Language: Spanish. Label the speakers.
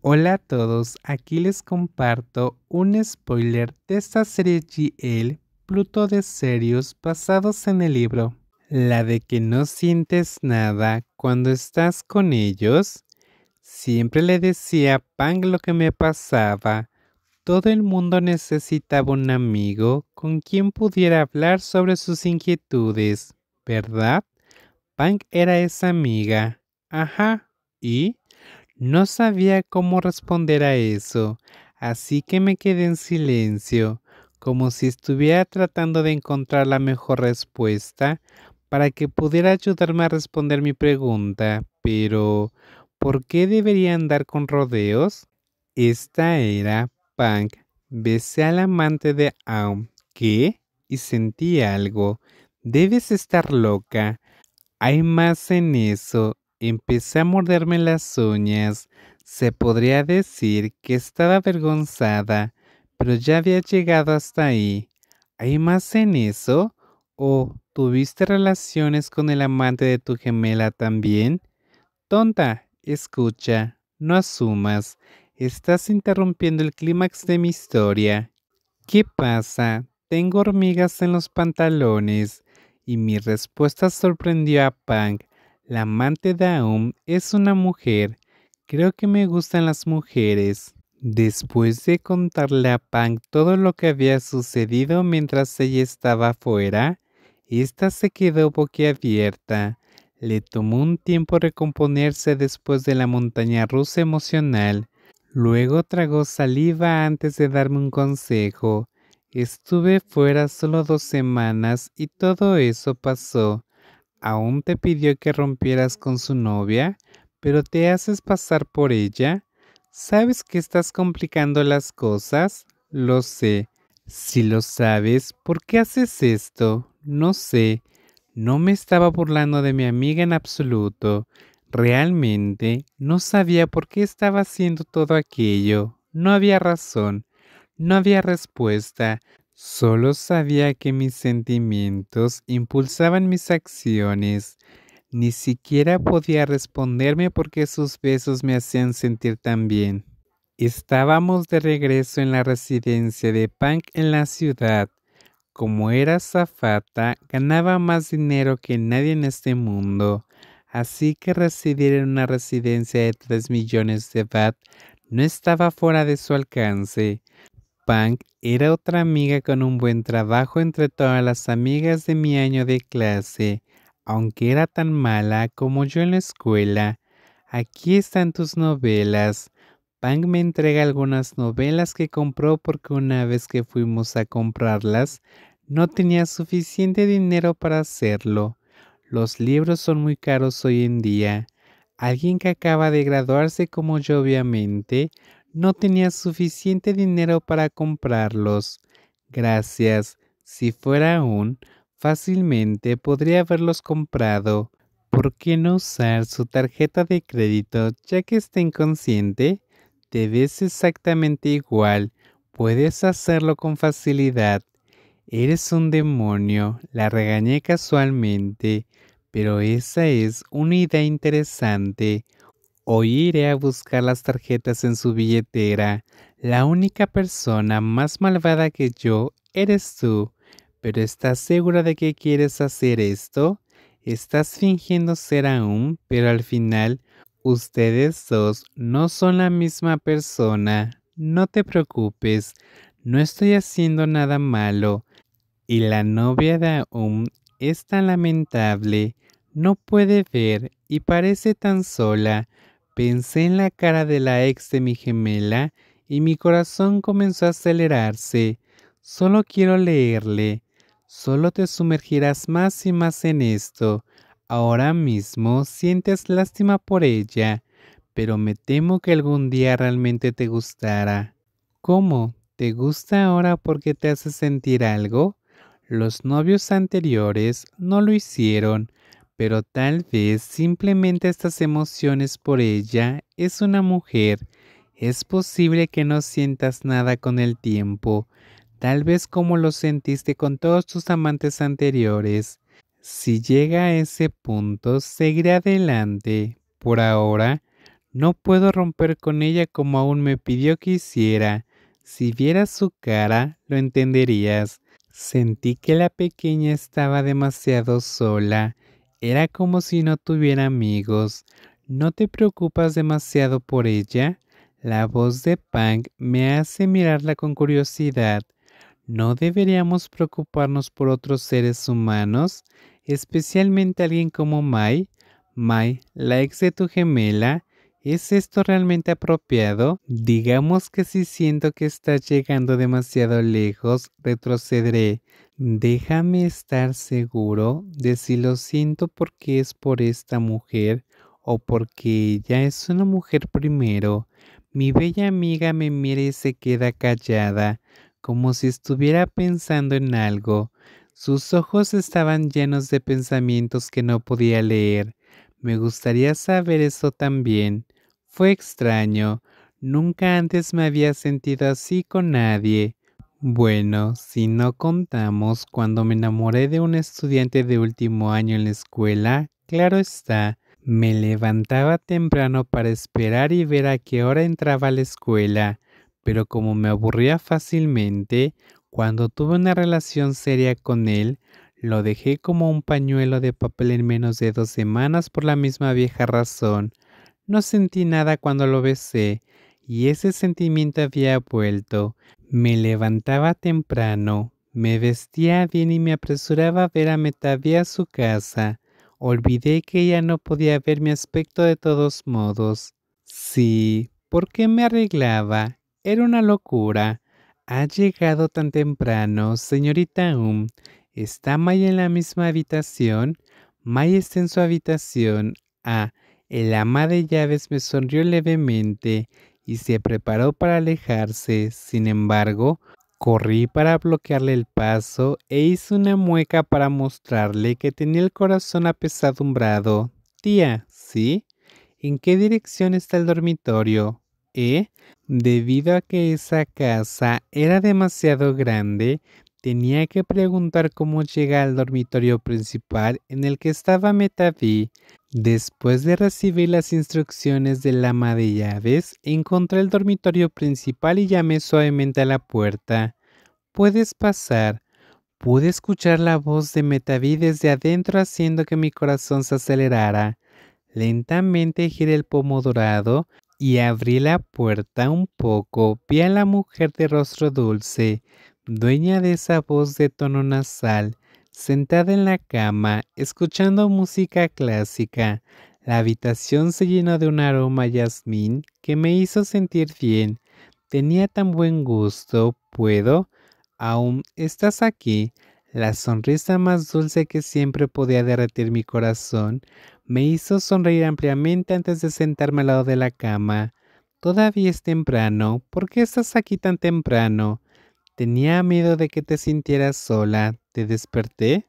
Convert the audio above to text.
Speaker 1: Hola a todos, aquí les comparto un spoiler de esta serie GL, Pluto de Serios, basados en el libro. La de que no sientes nada cuando estás con ellos. Siempre le decía a Pang lo que me pasaba. Todo el mundo necesitaba un amigo con quien pudiera hablar sobre sus inquietudes, ¿verdad? Pang era esa amiga. Ajá. ¿Y? No sabía cómo responder a eso, así que me quedé en silencio, como si estuviera tratando de encontrar la mejor respuesta para que pudiera ayudarme a responder mi pregunta. Pero, ¿por qué debería andar con rodeos? Esta era Punk. Besé al amante de Aum. ¿Qué? Y sentí algo. Debes estar loca. Hay más en eso. Empecé a morderme las uñas. Se podría decir que estaba avergonzada, pero ya había llegado hasta ahí. ¿Hay más en eso? ¿O tuviste relaciones con el amante de tu gemela también? Tonta, escucha, no asumas. Estás interrumpiendo el clímax de mi historia. ¿Qué pasa? Tengo hormigas en los pantalones. Y mi respuesta sorprendió a Pang. La amante de Aum es una mujer. Creo que me gustan las mujeres. Después de contarle a Pang todo lo que había sucedido mientras ella estaba afuera, ésta se quedó boquiabierta. Le tomó un tiempo recomponerse después de la montaña rusa emocional. Luego tragó saliva antes de darme un consejo. Estuve fuera solo 2 semanas y todo eso pasó. Aún te pidió que rompieras con su novia, pero te haces pasar por ella. ¿Sabes que estás complicando las cosas? Lo sé. Si lo sabes, ¿por qué haces esto? No sé. No me estaba burlando de mi amiga en absoluto. Realmente no sabía por qué estaba haciendo todo aquello. No había razón. No había respuesta. Solo sabía que mis sentimientos impulsaban mis acciones. Ni siquiera podía responderme porque sus besos me hacían sentir tan bien. Estábamos de regreso en la residencia de Punk en la ciudad. Como era azafata, ganaba más dinero que nadie en este mundo, así que residir en una residencia de 3 millones de baht no estaba fuera de su alcance. Punk era otra amiga con un buen trabajo entre todas las amigas de mi año de clase, aunque era tan mala como yo en la escuela. Aquí están tus novelas. Punk me entrega algunas novelas que compró porque una vez que fuimos a comprarlas, no tenía suficiente dinero para hacerlo. Los libros son muy caros hoy en día. Alguien que acaba de graduarse como yo obviamente, no tenía suficiente dinero para comprarlos. Gracias. Si fuera aún, fácilmente podría haberlos comprado. ¿Por qué no usar su tarjeta de crédito ya que está inconsciente? Te ves exactamente igual. Puedes hacerlo con facilidad. Eres un demonio, la regañé casualmente, pero esa es una idea interesante. Hoy iré a buscar las tarjetas en su billetera. La única persona más malvada que yo eres tú. ¿Pero estás segura de que quieres hacer esto? Estás fingiendo ser aún, pero al final, ustedes dos no son la misma persona. No te preocupes, no estoy haciendo nada malo. Y la novia de Aum es tan lamentable, no puede ver y parece tan sola. Pensé en la cara de la ex de mi gemela y mi corazón comenzó a acelerarse. Solo quiero leerle. Solo te sumergirás más y más en esto. Ahora mismo sientes lástima por ella, pero me temo que algún día realmente te gustará. ¿Cómo? ¿Te gusta ahora porque te hace sentir algo? Los novios anteriores no lo hicieron, pero tal vez simplemente estas emociones por ella es una mujer. Es posible que no sientas nada con el tiempo, tal vez como lo sentiste con todos tus amantes anteriores. Si llega a ese punto, seguiré adelante. Por ahora, No puedo romper con ella como aún me pidió que hiciera. Si vieras su cara, lo entenderías. Sentí que la pequeña estaba demasiado sola. Era como si no tuviera amigos. ¿No te preocupas demasiado por ella? La voz de Pang me hace mirarla con curiosidad. ¿No deberíamos preocuparnos por otros seres humanos, especialmente alguien como Mai? Mai, la ex de tu gemela. ¿Es esto realmente apropiado? Digamos que si siento que estás llegando demasiado lejos, retrocederé. Déjame estar seguro de si lo siento porque es por esta mujer o porque ella es una mujer primero. Mi bella amiga me mira y se queda callada como si estuviera pensando en algo. Sus ojos estaban llenos de pensamientos que no podía leer. Me gustaría saber eso también. Fue extraño. Nunca antes me había sentido así con nadie. Bueno, si no contamos cuando me enamoré de un estudiante de último año en la escuela, claro está, me levantaba temprano para esperar y ver a qué hora entraba a la escuela, pero como me aburría fácilmente, cuando tuve una relación seria con él, lo dejé como un pañuelo de papel en menos de 2 semanas por la misma vieja razón. No sentí nada cuando lo besé, y ese sentimiento había vuelto. Me levantaba temprano, me vestía bien y me apresuraba a ver a Metabia a su casa. Olvidé que ella no podía ver mi aspecto de todos modos. Sí, ¿por qué me arreglaba? Era una locura. Ha llegado tan temprano, señorita ¿Está May en la misma habitación? May está en su habitación. Ah, el ama de llaves me sonrió levemente y se preparó para alejarse. Sin embargo, corrí para bloquearle el paso e hice una mueca para mostrarle que tenía el corazón apesadumbrado. Tía, ¿sí? ¿En qué dirección está el dormitorio? Debido a que esa casa era demasiado grande, tenía que preguntar cómo llegar al dormitorio principal en el que estaba Metaví. Después de recibir las instrucciones del ama de llaves, encontré el dormitorio principal y llamé suavemente a la puerta. ¿Puedes pasar? Pude escuchar la voz de Metaví desde adentro haciendo que mi corazón se acelerara. Lentamente giré el pomo dorado y abrí la puerta un poco. Vi a la mujer de rostro dulce, dueña de esa voz de tono nasal, sentada en la cama, escuchando música clásica. La habitación se llenó de un aroma a jazmín que me hizo sentir bien. Tenía tan buen gusto. ¿Puedo? ¿Aún estás aquí? La sonrisa más dulce que siempre podía derretir mi corazón me hizo sonreír ampliamente antes de sentarme al lado de la cama. Todavía es temprano. ¿Por qué estás aquí tan temprano? Tenía miedo de que te sintieras sola. ¿Te desperté?